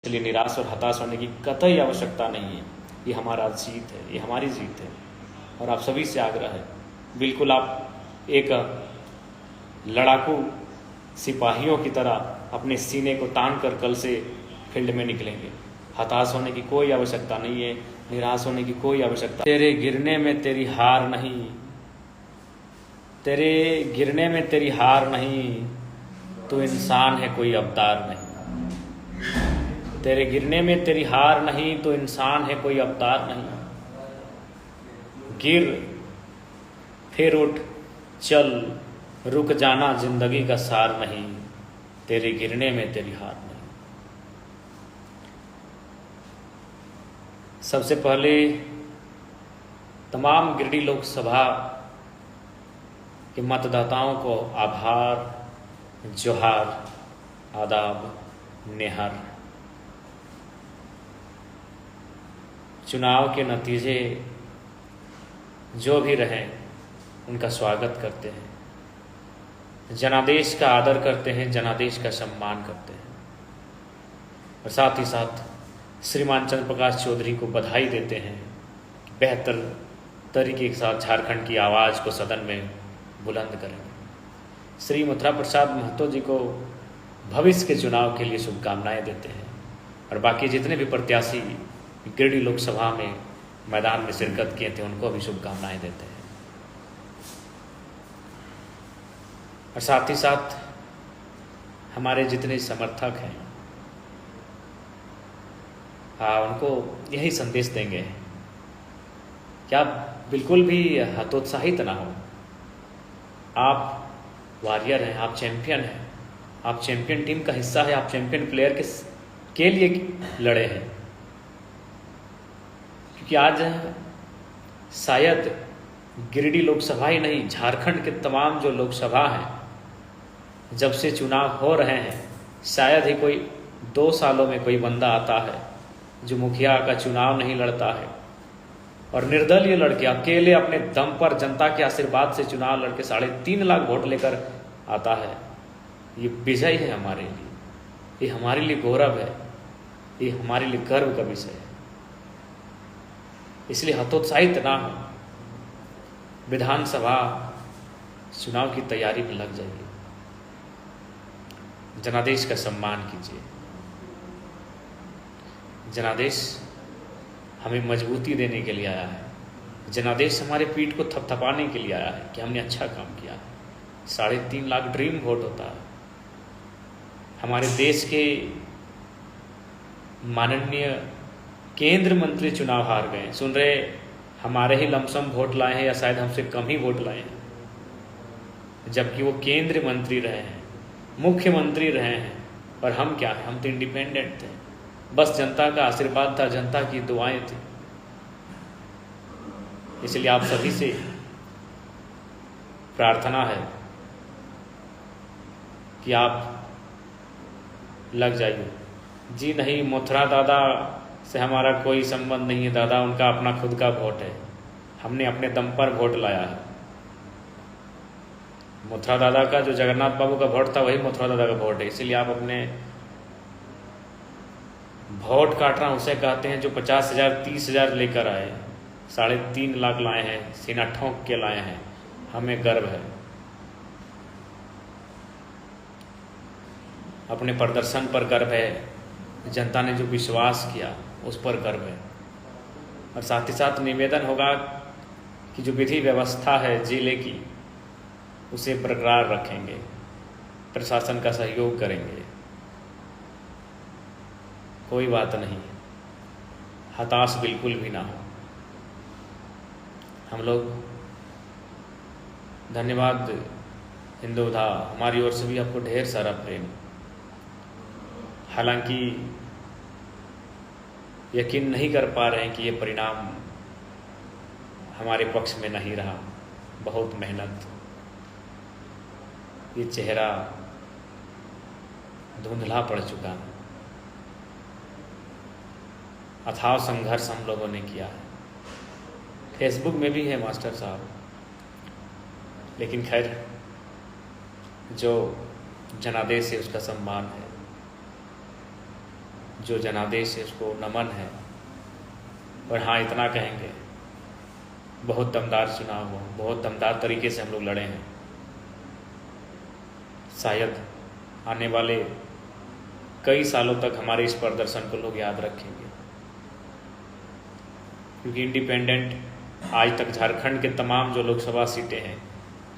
इसलिए निराश और हताश होने की कतई आवश्यकता नहीं है। ये हमारा जीत है, ये हमारी जीत है। और आप सभी से आग्रह है, बिल्कुल आप एक लड़ाकू सिपाहियों की तरह अपने सीने को तान कर कल से फील्ड में निकलेंगे। हताश होने की कोई आवश्यकता नहीं है, निराश होने की कोई आवश्यकता। तेरे गिरने में तेरी हार नहीं, तेरे गिरने में तेरी हार नहीं, तू इंसान है कोई अवतार नहीं। तेरे गिरने में तेरी हार नहीं, तो इंसान है कोई अवतार नहीं। गिर फिर उठ चल, रुक जाना जिंदगी का सार नहीं, तेरे गिरने में तेरी हार नहीं। सबसे पहले तमाम गिरिडीह लोकसभा के मतदाताओं को आभार, जोहार, आदाब, नेहर। चुनाव के नतीजे जो भी रहें उनका स्वागत करते हैं, जनादेश का आदर करते हैं, जनादेश का सम्मान करते हैं और साथ ही साथ श्रीमान चंद्र प्रकाश चौधरी को बधाई देते हैं। बेहतर तरीके के साथ झारखंड की आवाज़ को सदन में बुलंद करेंगे। श्री मथुरा प्रसाद महतो जी को भविष्य के चुनाव के लिए शुभकामनाएं देते हैं और बाकी जितने भी प्रत्याशी गिरिडीह लोकसभा में मैदान में शिरकत किए थे उनको भी शुभकामनाएं देते हैं। और साथ ही साथ हमारे जितने समर्थक हैं उनको यही संदेश देंगे कि आप बिल्कुल भी हतोत्साहित ना हो। आप वॉरियर हैं, आप चैंपियन हैं, आप चैंपियन टीम का हिस्सा है, आप चैंपियन प्लेयर के लिए लड़े हैं। क्योंकि आज शायद गिरिडीह लोकसभा ही नहीं, झारखंड के तमाम जो लोकसभा हैं, जब से चुनाव हो रहे हैं, शायद ही कोई 2 सालों में कोई बंदा आता है जो मुखिया का चुनाव नहीं लड़ता है और निर्दलीय लड़के अकेले अपने दम पर जनता के आशीर्वाद से चुनाव लड़के 3.5 लाख वोट लेकर आता है। ये विजय है हमारे लिए, ये हमारे लिए गौरव है, ये हमारे लिए गर्व का विषय है। इसलिए हतोत्साहित ना हो, विधानसभा चुनाव की तैयारी में लग जाइए, जनादेश का सम्मान कीजिए। जनादेश हमें मजबूती देने के लिए आया है, जनादेश हमारे पीठ को थपथपाने के लिए आया है कि हमने अच्छा काम किया है। 3.5 लाख ड्रीम वोट होता है। हमारे देश के माननीय केंद्र मंत्री चुनाव हार गए, सुन रहे हमारे ही लमसम वोट लाए हैं या शायद हमसे कम ही वोट लाए हैं, जबकि वो केंद्रीय मंत्री रहे हैं, मुख्यमंत्री रहे हैं। और हम क्या हैं, हम तो इंडिपेंडेंट थे, बस जनता का आशीर्वाद था, जनता की दुआएं थी। इसलिए आप सभी से प्रार्थना है कि आप लग जाइए। जी नहीं, मथुरा दादा से हमारा कोई संबंध नहीं है, दादा उनका अपना खुद का वोट है, हमने अपने दम पर वोट लाया है। मथुरा दादा का जो जगन्नाथ बाबू का वोट था वही मथुरा दादा का वोट है। इसीलिए आप अपने वोट काटना उसे कहते हैं जो 50,000 30,000 लेकर आए, 3.5 लाख लाए हैं, सीना ठोंक के लाए हैं। हमें गर्व है, अपने प्रदर्शन पर गर्व है, जनता ने जो विश्वास किया उस पर गर्व है। और साथ ही साथ निवेदन होगा कि जो विधि व्यवस्था है जिले की उसे बरकरार रखेंगे, प्रशासन का सहयोग करेंगे। कोई बात नहीं, हताश बिल्कुल भी ना हो। हम लोग धन्यवाद हिंदुधा, हमारी ओर से भी आपको ढेर सारा प्रेम। हालांकि यकीन नहीं कर पा रहे हैं कि ये परिणाम हमारे पक्ष में नहीं रहा। बहुत मेहनत, ये चेहरा धुंधला पड़ चुका है। अथाह संघर्ष हम लोगों ने किया है, फेसबुक में भी है मास्टर साहब, लेकिन खैर जो जनादेश है उसका सम्मान है। जो जनादेश है उसको नमन है। और हाँ, इतना कहेंगे, बहुत दमदार चुनाव हो, बहुत दमदार तरीके से हम लोग लड़े हैं। शायद आने वाले कई सालों तक हमारे इस प्रदर्शन को लोग याद रखेंगे, क्योंकि इंडिपेंडेंट आज तक झारखंड के तमाम जो लोकसभा सीटें हैं,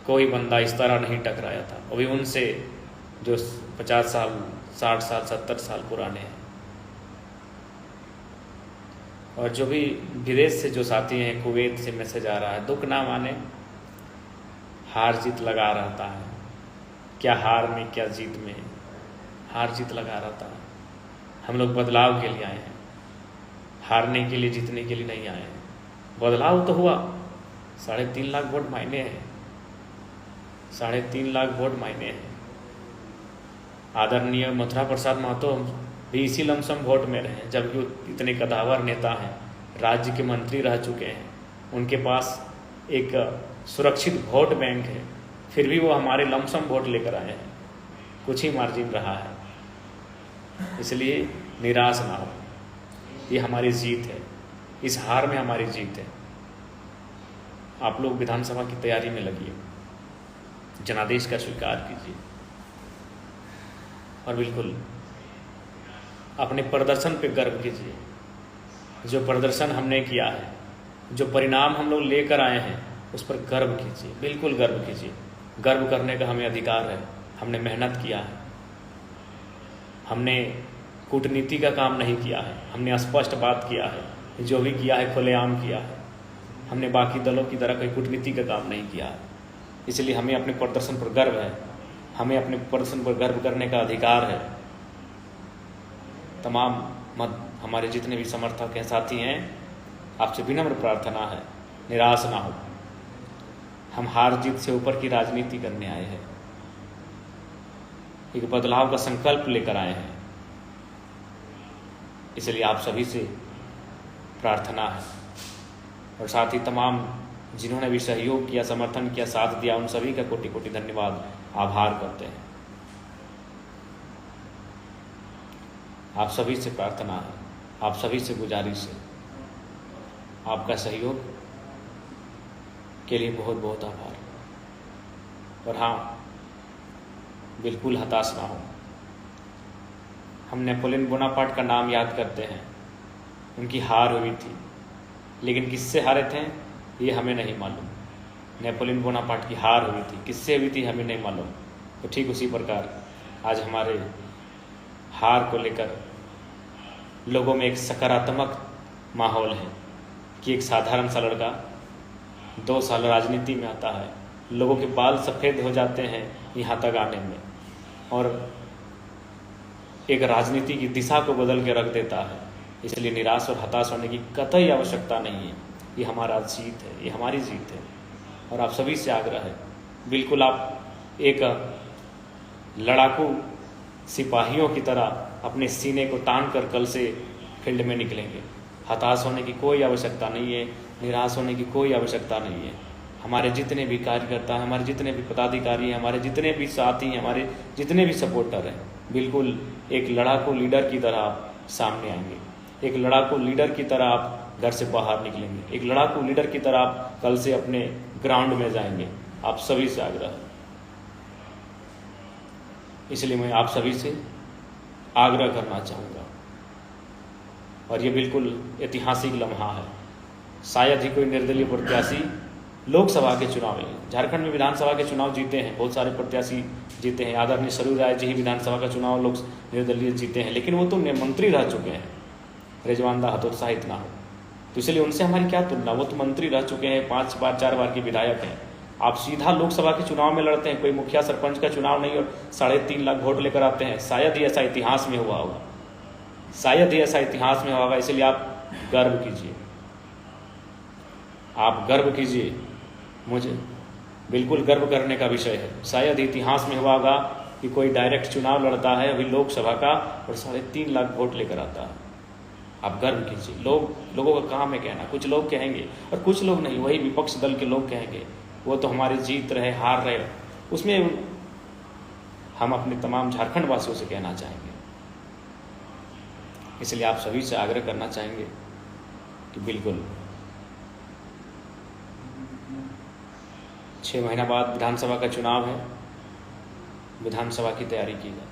कोई बंदा इस तरह नहीं टकराया था। अभी उनसे जो 50 साल, 60 साल, 70 साल पुराने हैं, और जो भी विदेश से जो साथी हैं, कुवैत से मैसेज आ रहा है, दुख ना माने, हार जीत लगा रहता है। क्या हार में क्या जीत में, हार जीत लगा रहता है। हम लोग बदलाव के लिए आए हैं, हारने के लिए, जीतने के लिए नहीं आए हैं। बदलाव तो हुआ, 3.5 लाख वोट मायने हैं, 3.5 लाख वोट मायने हैं। आदरणीय मथुरा प्रसाद महतो भी इसी लमसम वोट में रहे, जबकि इतने कदावर नेता हैं, राज्य के मंत्री रह चुके हैं, उनके पास एक सुरक्षित वोट बैंक है, फिर भी वो हमारे लमसम वोट लेकर आए हैं। कुछ ही मार्जिन रहा है, इसलिए निराश ना हो, ये हमारी जीत है, इस हार में हमारी जीत है। आप लोग विधानसभा की तैयारी में लगिए, जनादेश का स्वीकार कीजिए, और बिल्कुल अपने प्रदर्शन पे गर्व कीजिए। जो प्रदर्शन हमने किया है, जो परिणाम हम लोग लेकर आए हैं, उस पर गर्व कीजिए, बिल्कुल गर्व कीजिए। गर्व करने का हमें अधिकार है। हमने मेहनत किया है, हमने कूटनीति का काम नहीं किया है, हमने स्पष्ट बात किया है, जो भी किया है खुलेआम किया है। हमने बाकी दलों की तरह कोई कूटनीति का काम नहीं किया है, इसलिए हमें अपने प्रदर्शन पर गर्व है, हमें अपने प्रदर्शन पर गर्व करने का अधिकार है। तमाम हमारे जितने भी समर्थक हैं, साथी हैं, आपसे विनम्र प्रार्थना है, निराश ना हो। हम हार जीत से ऊपर की राजनीति करने आए हैं, एक बदलाव का संकल्प लेकर आए हैं, इसलिए आप सभी से प्रार्थना है। और साथ ही तमाम जिन्होंने भी सहयोग किया, समर्थन किया, साथ दिया, उन सभी का कोटि कोटि धन्यवाद, आभार करते हैं। आप सभी से प्रार्थना है, आप सभी से गुजारिश है, आपका सहयोग के लिए बहुत बहुत आभार। और हाँ, बिल्कुल हताश ना हो। हम नेपोलियन बोनापार्ट का नाम याद करते हैं, उनकी हार हुई थी, लेकिन किससे हारे थे ये हमें नहीं मालूम। नेपोलियन बोनापार्ट की हार हुई थी, किससे हुई थी हमें नहीं मालूम। तो ठीक उसी प्रकार आज हमारे हार को लेकर लोगों में एक सकारात्मक माहौल है कि एक साधारण सा लड़का 2 साल राजनीति में आता है, लोगों के बाल सफ़ेद हो जाते हैं यहाँ तक आने में, और एक राजनीति की दिशा को बदल के रख देता है। इसलिए निराश और हताश होने की कतई आवश्यकता नहीं है। ये हमारा जीत है, ये हमारी जीत है। और आप सभी से आग्रह है, बिल्कुल आप एक लड़ाकू सिपाहियों की तरह अपने सीने को तान कर कल से फील्ड में निकलेंगे। हताश होने की कोई आवश्यकता नहीं है, निराश होने की कोई आवश्यकता नहीं है। हमारे जितने भी कार्यकर्ता हैं, हमारे जितने भी पदाधिकारी हैं, हमारे जितने भी साथी हैं, हमारे जितने भी सपोर्टर हैं, बिल्कुल एक लड़ाकू लीडर की तरह आप सामने आएंगे, एक लड़ाकू लीडर की तरह आप घर से बाहर निकलेंगे, एक लड़ाकू लीडर की तरह आप कल से अपने ग्राउंड में जाएंगे। आप सभी से आग्रह है, इसलिए मैं आप सभी से आग्रह करना चाहूँगा। और ये बिल्कुल ऐतिहासिक लम्हा है। शायद ही कोई निर्दलीय प्रत्याशी लोकसभा के चुनाव में, झारखंड में विधानसभा के चुनाव जीते हैं, बहुत सारे प्रत्याशी जीते हैं। आदरणीय सरू राय जी ही विधानसभा का चुनाव लोग निर्दलीय जीते हैं, लेकिन वो तो मंत्री रह चुके हैं। रिजवान दा हतोत्साहित ना हो, तो इसलिए उनसे हमारी क्या तुलना, वो तो मंत्री रह चुके हैं, 5 बार 4 बार के विधायक हैं। आप सीधा लोकसभा के चुनाव में लड़ते हैं, कोई मुखिया सरपंच का चुनाव नहीं, और 3.5 लाख वोट लेकर आते हैं। शायद ही ऐसा इतिहास में हुआ होगा, शायद ही ऐसा इतिहास में होगा। इसलिए आप गर्व कीजिए, आप गर्व कीजिए। मुझे बिल्कुल गर्व करने का विषय है। शायद इतिहास में हुआ होगा कि कोई डायरेक्ट चुनाव लड़ता है अभी लोकसभा का और 3.5 लाख वोट लेकर आता है। आप गर्व कीजिए। लोगों का काम है कहना, कुछ लोग कहेंगे और कुछ लोग नहीं, वही विपक्ष दल के लोग कहेंगे वो तो हमारे जीत रहे, हार रहे। उसमें हम अपने तमाम झारखंड वासियों से कहना चाहेंगे इसलिए आप सभी से आग्रह करना चाहेंगे कि बिल्कुल 6 महीना बाद विधानसभा का चुनाव है, विधानसभा की तैयारी की जाए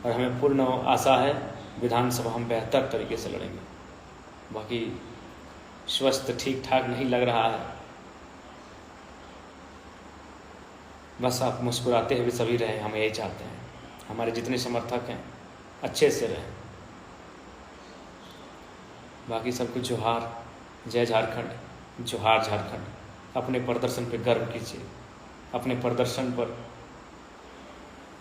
और हमें पूर्ण आशा है विधानसभा हम बेहतर तरीके से लड़ेंगे। बाकी स्वास्थ्य ठीक ठाक नहीं लग रहा है, बस आप मुस्कुराते हुए सभी रहें, हम यही चाहते हैं। हमारे जितने समर्थक हैं अच्छे से रहें। बाकी सबको जोहार, जय झारखंड, जोहार झारखंड। अपने प्रदर्शन पर गर्व कीजिए, अपने प्रदर्शन पर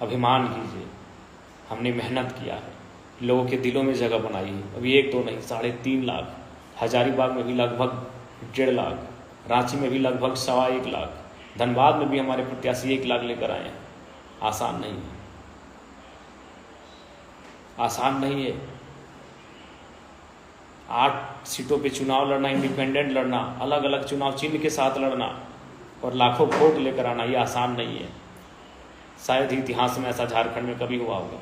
अभिमान कीजिए। हमने मेहनत किया है, लोगों के दिलों में जगह बनाई है। अभी 1-2 नहीं, 3.5 लाख, हजारीबाग में भी लगभग 1.5 लाख, रांची में भी लगभग 1.25 लाख, धनबाद में भी हमारे प्रत्याशी 1 लाख लेकर आए हैं। आसान नहीं है, आसान नहीं है। 8 सीटों पे चुनाव लड़ना, इंडिपेंडेंट लड़ना, अलग अलग चुनाव चिन्ह के साथ लड़ना और लाखों वोट लेकर आना, ये आसान नहीं है। शायद ही इतिहास में ऐसा झारखंड में कभी हुआ होगा।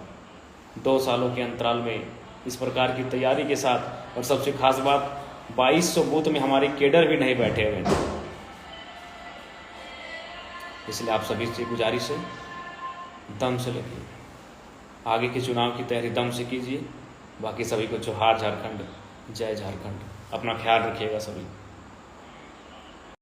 2 सालों के अंतराल में इस प्रकार की तैयारी के साथ, और सबसे खास बात 2200 बूथ में हमारे केडर भी नहीं बैठे हुए थे। इसलिए आप सभी से गुजारिश है, दम से लगिए, आगे के चुनाव की तैयारी दम से कीजिए। बाकी सभी को जोहार झारखंड, जय झारखंड। अपना ख्याल रखिएगा सभी।